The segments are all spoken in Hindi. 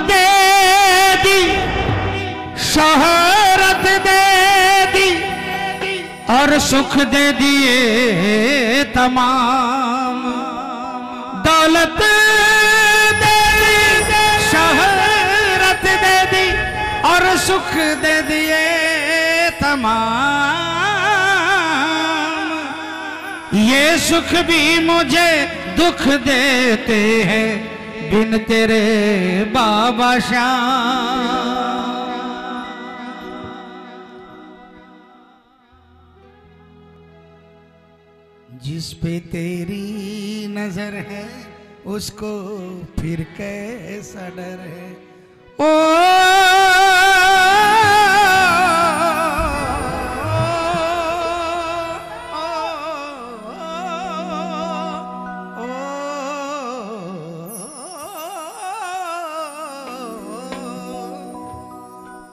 दे दी, शोहरत दे दी और सुख दे दिए तमाम। दौलत दे दी, शोहरत दे दी और सुख दे दिए तमाम। ये सुख भी मुझे दुख देते हैं बिन तेरे बाबा श्याम। जिस पे तेरी नजर है उसको फिर कैसा डर है। ओ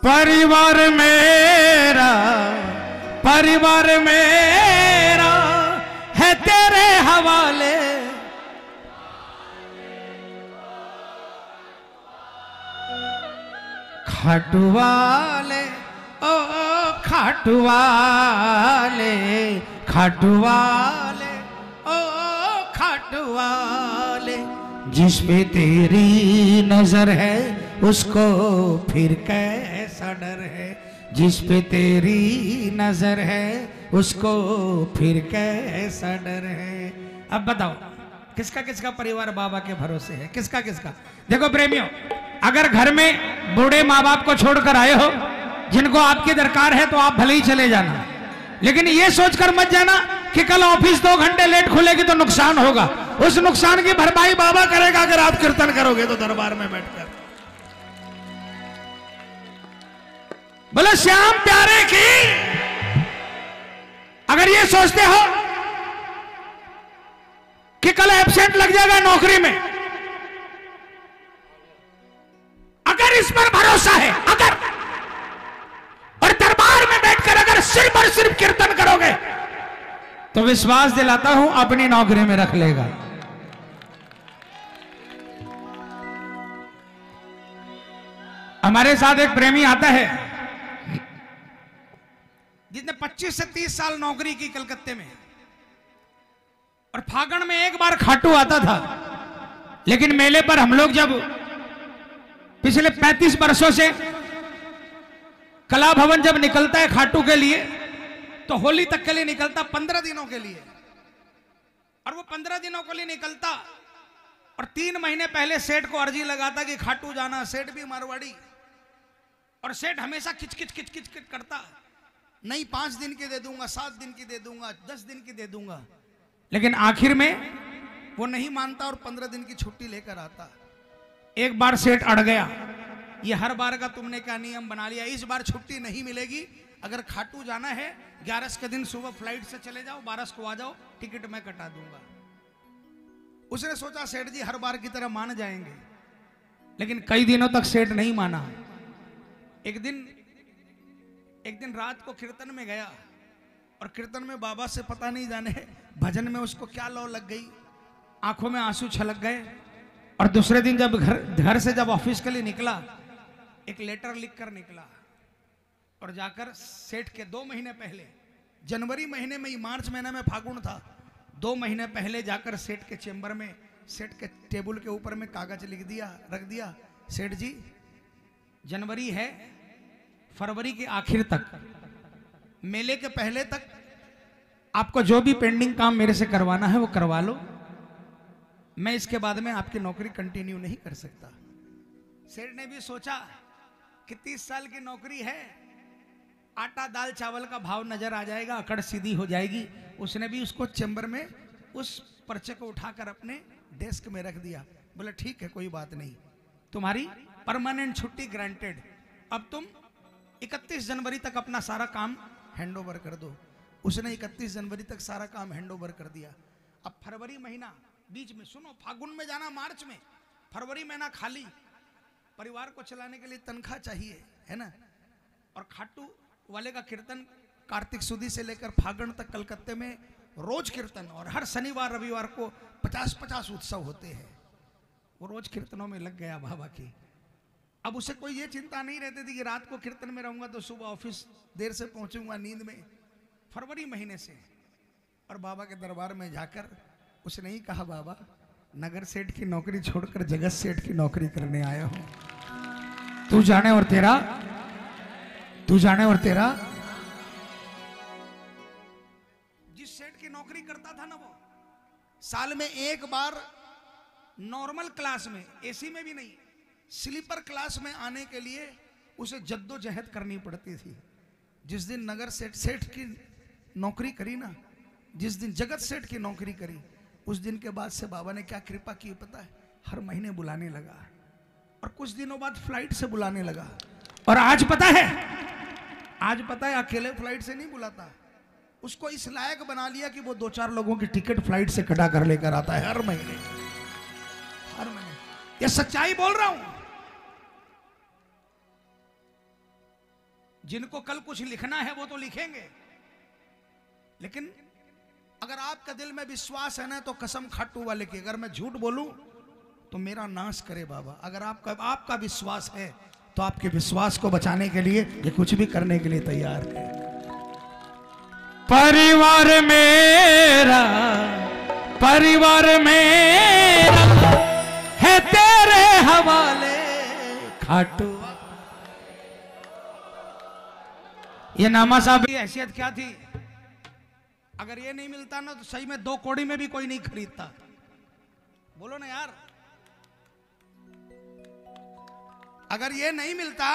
परिवार मेरा है तेरे हवाले। खाटुवाले ओ खाटुवाले, खाटुवाले ओ खाटुवाले। जिस पे तेरी नजर है उसको फिर कैसा डर है। जिस पे तेरी नजर है उसको फिर कैसा डर है। अब बताओ किसका किसका परिवार बाबा के भरोसे है, किसका किसका। देखो प्रेमियों, अगर घर में बूढ़े माँ बाप को छोड़कर आए हो जिनको आपकी दरकार है तो आप भले ही चले जाना, लेकिन ये सोचकर मत जाना कि कल ऑफिस 2 घंटे लेट खुलेगी तो नुकसान होगा। उस नुकसान की भरपाई बाबा करेगा अगर आप कीर्तन करोगे तो दरबार में बैठकर। बोलो श्याम प्यारे की। अगर ये सोचते हो कि कल एब्सेंट लग जाएगा नौकरी में, अगर इस पर भरोसा है, अगर और दरबार में बैठकर अगर सिर्फ और सिर्फ कीर्तन करोगे तो विश्वास दिलाता हूं अपनी नौकरी में रख लेगा। हमारे साथ एक प्रेमी आता है जिसने 25 से 30 साल नौकरी की कलकत्ते में, और फागण में एक बार खाटू आता था। लेकिन मेले पर हम लोग जब पिछले 35 वर्षों से कला भवन जब निकलता है खाटू के लिए तो होली तक के लिए निकलता, 15 दिनों के लिए। और वो 15 दिनों के लिए निकलता और 3 महीने पहले सेठ को अर्जी लगाता कि खाटू जाना। सेठ भी मारवाड़ी, और सेठ हमेशा किचकिच किचकिच करता, नहीं 5 दिन की दे दूंगा, 7 दिन की दे दूंगा, 10 दिन की दे दूंगा। लेकिन आखिर में वो नहीं मानता और 15 दिन की छुट्टी लेकर आता। एक बार सेठ अड़ गया, ये हर बार का तुमने क्या नियम बना लिया, इस बार छुट्टी नहीं मिलेगी। अगर खाटू जाना है 11 के दिन सुबह फ्लाइट से चले जाओ, 12 को आ जाओ, टिकट मैं कटा दूंगा। उसने सोचा सेठ जी हर बार की तरह मान जाएंगे, लेकिन कई दिनों तक सेठ नहीं माना। एक दिन रात को कीर्तन में गया और कीर्तन में बाबा से पता नहीं जाने भजन में उसको क्या लौ लग गई, आंखों में आंसू छलक गए। और दूसरे दिन जब घर से जब ऑफिस के लिए निकला, एक लेटर लिखकर निकला और जाकर सेठ के 2 महीने पहले, जनवरी महीने में ही, मार्च महीने में फागुन था, 2 महीने पहले जाकर सेठ के चेंबर में, सेठ के टेबल के ऊपर में कागज लिख दिया, रख दिया। सेठ जी जनवरी है, फरवरी के आखिर तक, मेले के पहले तक आपको जो भी पेंडिंग काम मेरे से करवाना है वो करवा लो, मैं इसके बाद में आपकी नौकरी कंटिन्यू नहीं कर सकता। सेठ ने भी सोचा कि 30 साल की नौकरी है, आटा दाल चावल का भाव नजर आ जाएगा, अकड़ सीधी हो जाएगी। उसने भी उसको चेंबर में उस पर्चे को उठाकर अपने डेस्क में रख दिया। बोला ठीक है, कोई बात नहीं, तुम्हारी परमानेंट छुट्टी ग्रांटेड। अब तुम 31 जनवरी तक अपना सारा काम हैंडओवर कर दो। उसने 31 जनवरी तक सारा काम हैंडओवर कर दिया। अब फरवरी महीना बीच में, सुनो, फागुन में जाना, मार्च में, फरवरी महीना खाली, परिवार को चलाने के लिए तनख्वाह चाहिए, है ना। और खाटू वाले का कीर्तन कार्तिक सुदी से लेकर फागुन तक कलकत्ते में रोज कीर्तन, और हर शनिवार रविवार को 50-50 उत्सव होते हैं। वो रोज कीर्तनों में लग गया बाबा की। अब उसे कोई ये चिंता नहीं रहती थी कि रात को कीर्तन में रहूंगा तो सुबह ऑफिस देर से पहुंचूंगा नींद में। फरवरी महीने से और बाबा के दरबार में जाकर उसने ही कहा, बाबा नगर सेठ की नौकरी छोड़कर जगत सेठ की नौकरी करने आया हूं। तू जाने और तेरा, तू जाने और तेरा। जिस सेठ की नौकरी करता था ना, वो साल में एक बार नॉर्मल क्लास में, एसी में भी नहीं, स्लीपर क्लास में आने के लिए उसे जद्दोजहद करनी पड़ती थी। जिस दिन नगर सेठ की नौकरी करी ना, जिस दिन जगत सेठ की नौकरी करी, उस दिन के बाद से बाबा ने क्या कृपा की पता है, हर महीने बुलाने लगा और कुछ दिनों बाद फ्लाइट से बुलाने लगा। और आज पता है, आज पता है अकेले फ्लाइट से नहीं बुलाता, उसको इस लायक बना लिया कि वो 2-4 लोगों की टिकट फ्लाइट से कटा कर लेकर आता है हर महीने, हर महीने। ये सच्चाई बोल रहा हूं। जिनको कल कुछ लिखना है वो तो लिखेंगे, लेकिन अगर आपका दिल में विश्वास है ना, तो कसम खाटू वाले की, अगर मैं झूठ बोलूं तो मेरा नाश करे बाबा। अगर आपका विश्वास है तो आपके विश्वास को बचाने के लिए ये कुछ भी करने के लिए तैयार है। परिवार मेरा, परिवार मेरा है तेरे हवाले खाटू। ये नामा साहब की हैसियत क्या थी? अगर ये नहीं मिलता ना तो सही में 2 कौड़ी में भी कोई नहीं खरीदता। बोलो ना यार, अगर ये नहीं मिलता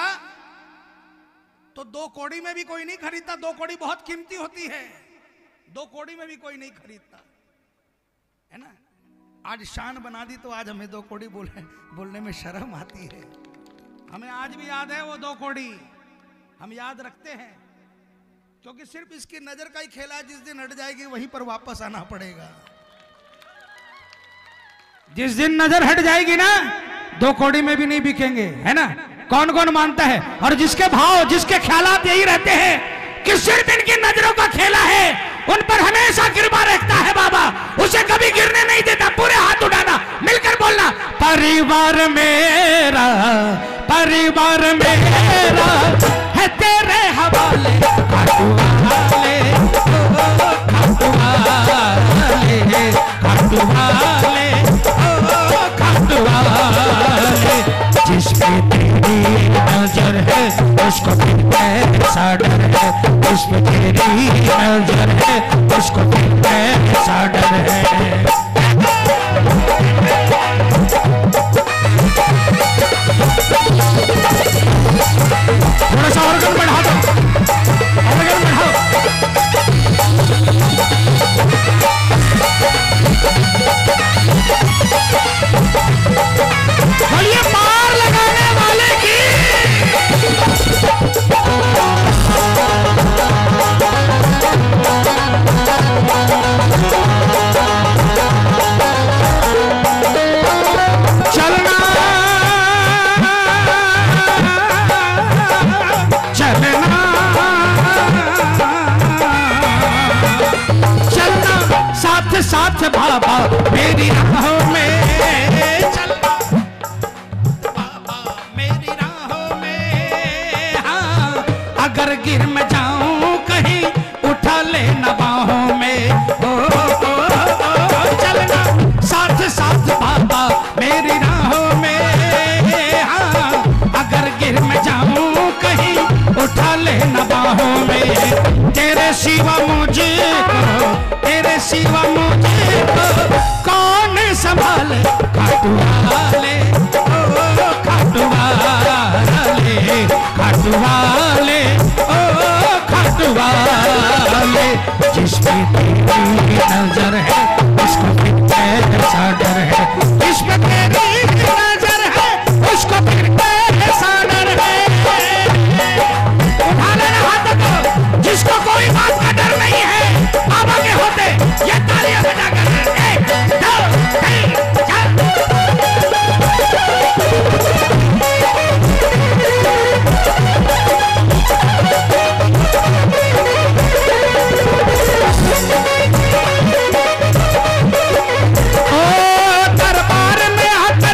तो 2 कौड़ी में भी कोई नहीं खरीदता। 2 कौड़ी बहुत कीमती होती है, 2 कौड़ी में भी कोई नहीं खरीदता, है ना। आज शान बना दी तो आज हमें 2 कौड़ी बोलने में शर्म आती है। हमें आज भी याद है वो 2 कौड़ी, हम याद रखते हैं, क्योंकि सिर्फ इसकी नजर का ही खेला है। जिस दिन हट जाएगी वहीं पर वापस आना पड़ेगा। जिस दिन नजर हट जाएगी ना, 2 कौड़ी में भी नहीं बिकेंगे, है ना। कौन कौन मानता है? और जिसके भाव, जिसके ख्यालात यही रहते हैं कि सिर्फ इनकी नजरों का खेला है, उन पर हमेशा कृपा रखता है बाबा, उसे कभी गिरने नहीं देता। पूरे हाथ उठाना, मिलकर बोलना, परिवार मेरा, परिवार मेरा है तेरे हवाले खाटू वाले, खाटू वाले, खाटू वाले, खाटू वाले। जिस पे तेरी नजर है उसको फिर कैसा डर है, जिस पे तेरी नजर है उसको फिर कैसा डर है। थोड़ा सा ऑर्गन बढ़ा दो, ऑर्गन बढ़ाओ। बोलिए पार लगाने वाले की। चलना चलना चलना साथ साथ बाबा मेरी राहों में, चलना बाबा मेरी राहों में। हाँ, अगर गिर मैं जाऊं कहीं उठा लेना बाहों में। ओ, चलना साथ साथ बाबा मेरी राहों में। हाँ, अगर गिर मैं जाऊं कहीं उठा लेना बाहों में। तेरे सिवा मुझको, तेरे सिवा मुझको कौन संभाले, खाटू वाले, ओ खाटू वाले, खाटू वाले, ओ खाटू वाले। जिस पे तेरी नजर है उसको फिर कैसा डर है, जिस पे तेरी नजर है उसको फिर कैसा डर है। उठा लेना हाथ को, जिसको कोई बात का डर नहीं है, बाबा के होते ये तालियां बजाकर 1 2 3 4। दरबार में आते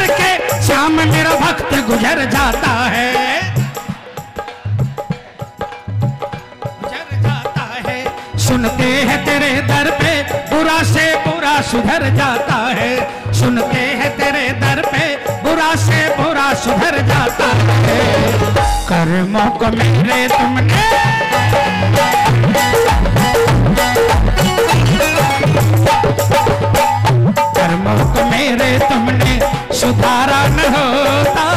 सुनते हैं तेरे दर पे बुरा से बुरा सुधर जाता है, सुनते हैं तेरे दर पे बुरा से बुरा सुधर जाता है। कर्मों को मेरे तुमने कर्मों को मेरे तुमने सुधारा न होता,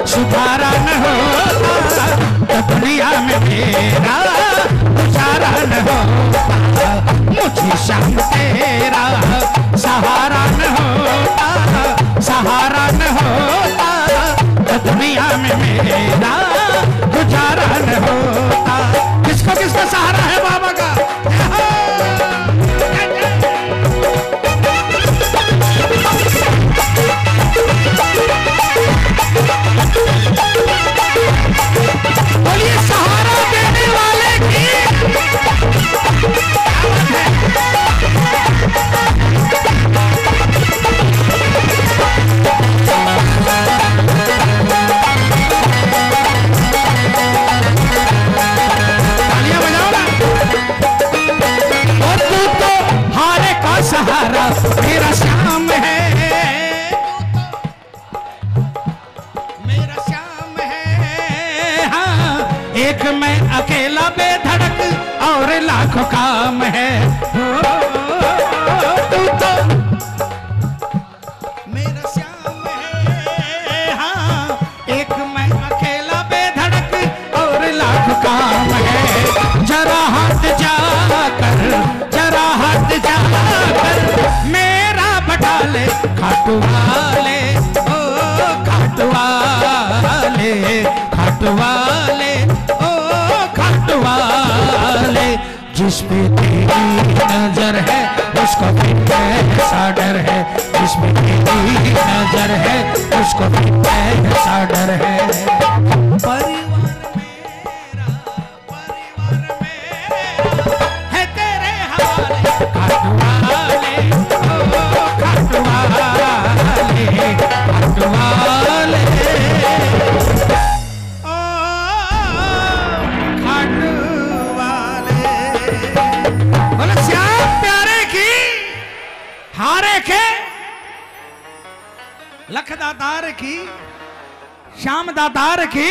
सुधारा न होता तो दुनिया में मेरा गुजारा न होता। मुझे शाम तेरा सहारा न होता, सहारा न होता तो दुनिया में मेरा गुजारा न होता। किसको किसका सहारा है बाबा का? बोलिए सहारा देने वाले की। तालियां बजाओ ना। और तू तो हारे का सहारा मेरा श्याम है, मेरा श्याम है। हाँ एक मैं अकेला बेधड़क और लाखों काम है। तू तो मेरा श्याम है। हाँ एक मैं अकेला बेधड़क और लाखों काम है। जरा हाथ जाकर, जरा हाथ जाकर मेरा बटा ले खाटू वाले, ओ खाटू वाले, खाटू वाले, ओ खाटू वाले। जिस पे तेरी नजर है उसको भी ऐसा डर है, जिस पे तेरी नजर है उसको भी ऐसा डर है। परिवार मेरा है तेरे हवाले, खाटू वाले, ओ खाटू वाले, खाटू वाले, ओ खाटू वाले। बोले श्याम प्यारे की, हारे के, लख दातार की, श्याम दातार की।